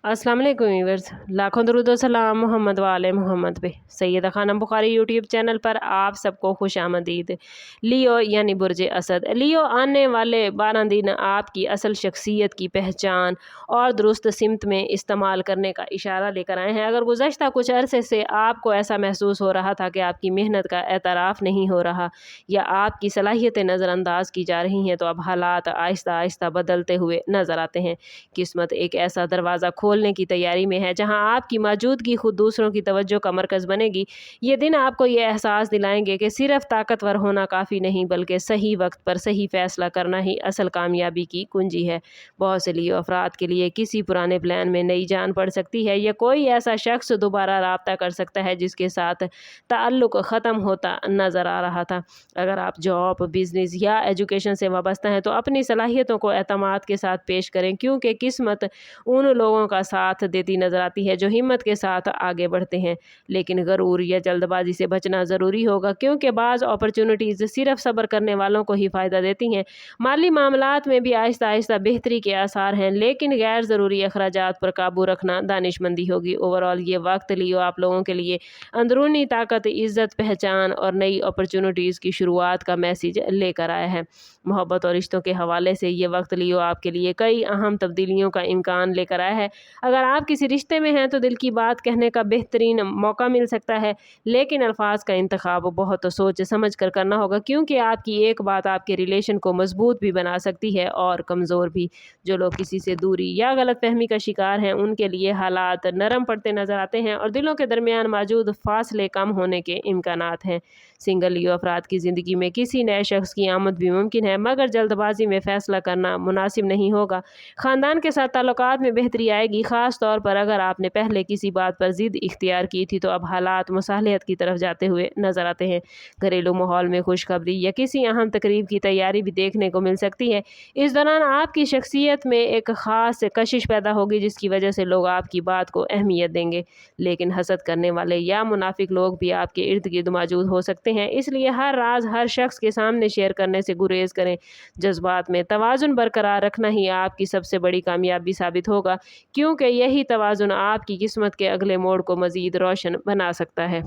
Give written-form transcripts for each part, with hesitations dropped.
अस्सलाम वालेकुम व्यूअर्स, लाखों दरूद व सलाम मोहम्मद वाले मोहम्मद पे। सैयदा खानम बुखारी यूट्यूब चैनल पर आप सबको खुश आमदीद। लियो यानी बुर्ज असद। लियो आने वाले 12 दिन आपकी असल शख्सियत की पहचान और दुरुस्त सिमत में इस्तेमाल करने का इशारा लेकर आए हैं। अगर गुज़श्ता कुछ अरसे से आपको ऐसा महसूस हो रहा था कि आपकी मेहनत का एतराफ़ नहीं हो रहा या आपकी सलाहियतें नज़रअंदाज की जा रही हैं, तो अब हालात आहिस्ता आहिस्ता बदलते हुए नज़र आते हैं। किस्मत एक ऐसा दरवाज़ा खोलने की तैयारी में है जहां आपकी मौजूदगी खुद दूसरों की तवज्जो का मरकज़ बनेगी। ये दिन आपको ये एहसास दिलाएंगे कि सिर्फ ताकतवर होना काफ़ी नहीं, बल्कि सही वक्त पर सही फ़ैसला करना ही असल कामयाबी की कुंजी है। बहुत से लियो अफराद के लिए किसी पुराने प्लान में नई जान पड़ सकती है, या कोई ऐसा शख्स दोबारा राब्ता कर सकता है जिसके साथ ताल्लुक़ ख़त्म होता नज़र आ रहा था। अगर आप जॉब, बिज़नेस या एजुकेशन से वाबस्ता हैं तो अपनी सलाहियतों को एतमाद के साथ पेश करें, क्योंकि किस्मत उन लोगों का साथ देती नज़र आती है जो हिम्मत के साथ आगे बढ़ते हैं। लेकिन गरूर या जल्दबाजी से बचना ज़रूरी होगा, क्योंकि बाज़ अपॉर्चुनिटीज़ सिर्फ सब्र करने वालों को ही फ़ायदा देती हैं। माली मामलात में भी आहिस्ता आहिस्ता बेहतरी के आसार हैं, लेकिन गैर ज़रूरी अखराजात पर काबू रखना दानिशमंदी होगी। ओवरऑल ये वक्त लियो आप लोगों के लिए अंदरूनी ताकत, इज़्ज़त, पहचान और नई अपॉर्चुनिटीज़ की शुरुआत का मैसेज लेकर आया है। मोहब्बत और रिश्तों के हवाले से ये वक्त लियो आपके लिए कई अहम तब्दीलियों का इम्कान लेकर आया है। अगर आप किसी रिश्ते में हैं तो दिल की बात कहने का बेहतरीन मौका मिल सकता है, लेकिन अल्फाज का इंतखाब बहुत सोच समझ कर करना होगा, क्योंकि आपकी एक बात आपके रिलेशन को मजबूत भी बना सकती है और कमज़ोर भी। जो लोग किसी से दूरी या गलतफहमी का शिकार हैं, उनके लिए हालात नरम पड़ते नज़र आते हैं और दिलों के दरमियान मौजूद फासले कम होने के इम्कानात हैं। सिंगल लियो अफराद की ज़िंदगी में किसी नए शख्स की आमद भी मुमकिन है, मगर जल्दबाजी में फ़ैसला करना मुनासिब नहीं होगा। ख़ानदान के साथ ताल्लुकात में बेहतरी आएगी, ख़ास तौर पर अगर आपने पहले किसी बात पर ज़िद इख्तियार की थी तो अब हालात मुसालहत की तरफ जाते हुए नज़र आते हैं। घरेलू माहौल में खुशखबरी या किसी अहम तकरीब की तैयारी भी देखने को मिल सकती है। इस दौरान आपकी शख्सियत में एक ख़ास कशिश पैदा होगी, जिसकी वजह से लोग आपकी बात को अहमियत देंगे, लेकिन हसद करने वाले या मुनाफिक लोग भी आपके इर्द गिर्द मौजूद हो सकते हैं। इसलिए हर राज हर शख्स के सामने शेयर करने से गुरेज करें। जज्बात में तवाज़ुन बरकरार रखना ही आपकी सबसे बड़ी कामयाबी साबित होगा, क्योंकि यही तवाज़ुन आपकी किस्मत के अगले मोड़ को मज़ीद रोशन बना सकता है।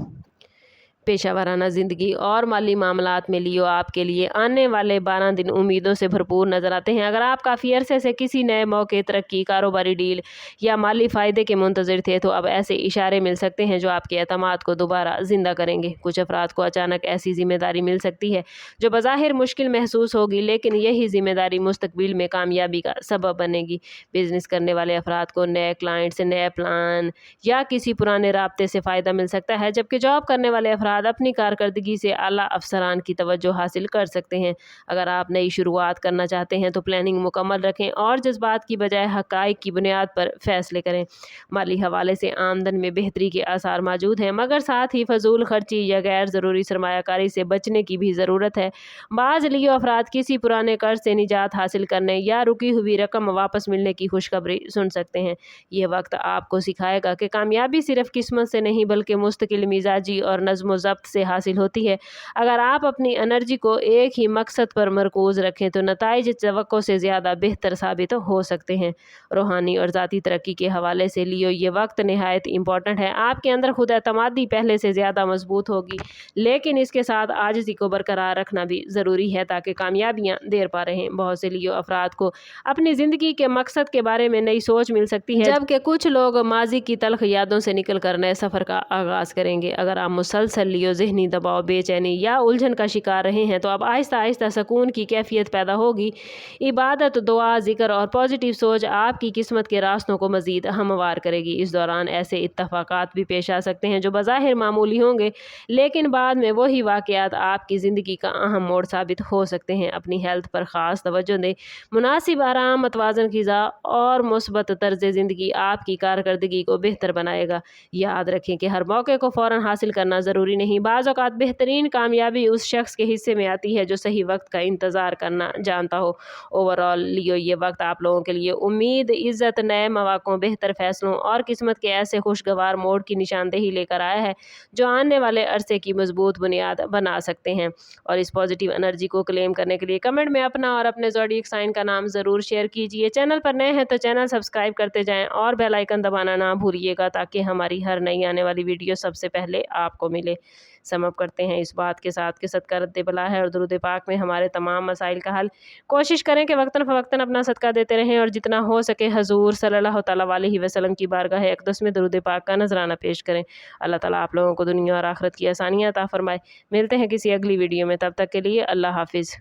पेशा वाराना ज़िंदगी और माली मामलात में लियो आपके लिए आने वाले 12 दिन उम्मीदों से भरपूर नज़र आते हैं। अगर आप काफ़ी अरसे से किसी नए मौके, तरक्की, कारोबारी डील या माली फ़ायदे के मुंतज़िर थे, तो अब ऐसे इशारे मिल सकते हैं जो आपके एतमाद को दोबारा ज़िंदा करेंगे। कुछ अफराद को अचानक ऐसी ज़िम्मेदारी मिल सकती है जो बज़ाहिर मुश्किल महसूस होगी, लेकिन यही ज़िम्मेदारी मुस्तक़बिल में कामयाबी का सबब बनेगी। बिज़नेस करने वाले अफराद को नए क्लाइंट से नए प्लान या किसी पुराने राब्ते से फ़ायदा मिल सकता है, जबकि जॉब करने वाले अफराद अपनी कारकर्दगी से आला अफसरान की तवज्जो हासिल कर सकते हैं। अगर आप नई शुरुआत करना चाहते हैं तो प्लानिंग मुकम्मल रखें और जज्बात की बजाय हक़ाइक़ की बुनियाद पर फैसले करें। माली हवाले से आमदन में बेहतरी के आसार मौजूद हैं, मगर साथ ही फजूल खर्ची या गैर ज़रूरी सरमायाकारी से बचने की भी ज़रूरत है। बाज़ लियो अफराद किसी पुराने कर्ज से निजात हासिल करने या रुकी हुई रकम वापस मिलने की खुशखबरी सुन सकते हैं। यह वक्त आपको सिखाएगा कि कामयाबी सिर्फ किस्मत से नहीं, बल्कि मुस्तकिल मिजाजी और नज़्म ज़ब्त से हासिल होती है। अगर आप अपनी एनर्जी को एक ही मकसद पर मरकूज़ रखें तो नताइज तवक्को से ज़्यादा बेहतर साबित हो सकते हैं। रूहानी और ज़ाती तरक्की के हवाले से लियो ये वक्त नहायत इम्पॉर्टेंट है। आपके अंदर खुद एतमादी पहले से ज़्यादा मजबूत होगी, लेकिन इसके साथ आजिज़ी को बरकरार रखना भी ज़रूरी है ताकि कामयाबियाँ देर पा रहें। बहुत से लियो अफराद को अपनी ज़िंदगी के मकसद के बारे में नई सोच मिल सकती है, जबकि कुछ लोग माजी की तल्ख यादों से निकल कर नए सफ़र का आगाज़ करेंगे। अगर आप मुसलसल लियो ज़हनी दबाव, बेचैनी या उलझन का शिकार रहे हैं तो अब आहिस्ता आहिस्ता सुकून की कैफियत पैदा होगी। इबादत, दुआ, ज़िक्र और पॉजिटिव सोच आपकी किस्मत के रास्तों को मज़ीद हमवार करेगी। इस दौरान ऐसे इत्तफ़ाक़ात भी पेश आ सकते हैं जो बज़ाहिर मामूली होंगे, लेकिन बाद में वही वाक़यात आपकी ज़िंदगी का अहम मोड़ साबित हो सकते हैं। अपनी हेल्थ पर ख़ास तवज्जो दें। मुनासिब आराम, मतवाज़न ग़िज़ा और मुस्बत तर्ज़ ज़िंदगी आपकी कारकर्दगी को बेहतर बनाएगा। याद रखें कि हर मौके को फ़ौरन हासिल करना ज़रूरी नहीं। बाज़ औक़ात बेहतरीन कामयाबी उस शख्स के हिस्से में आती है जो सही वक्त का इंतज़ार करना जानता हो। ओवरऑल लियो ये वक्त आप लोगों के लिए उम्मीद, इज़्ज़त, नए मौक़ों, बेहतर फ़ैसलों और किस्मत के ऐसे खुशगवार मोड़ की निशानदेही लेकर आया है जो आने वाले अरसे की मजबूत बुनियाद बना सकते हैं। और इस पॉजिटिव एनर्जी को क्लेम करने के लिए कमेंट में अपना और अपने ज़ोडिएक साइन का नाम ज़रूर शेयर कीजिए। चैनल पर नए हैं तो चैनल सब्सक्राइब करते जाएं और बेल आइकन दबाना ना भूलिएगा ताकि हमारी हर नई आने वाली वीडियो सबसे पहले आपको मिले। समअप करते हैं इस बात के साथ कि सदका रद्द बला है और दुरूद पाक में हमारे तमाम मसाइल का हल। कोशिश करें कि वक्तन फ़वक्तन अपना सदका देते रहें और जितना हो सके हजूर सल्लल्लाहु तआला अलैहि वसल्लम की बारगाह अक़दस में दुरूद पाक का नजराना पेश करें। अल्लाह ताला आप लोगों को दुनिया और आखिरत की आसानियाँ अता फरमाए। मिलते हैं किसी अगली वीडियो में, तब तक के लिए अल्लाह हाफिज़।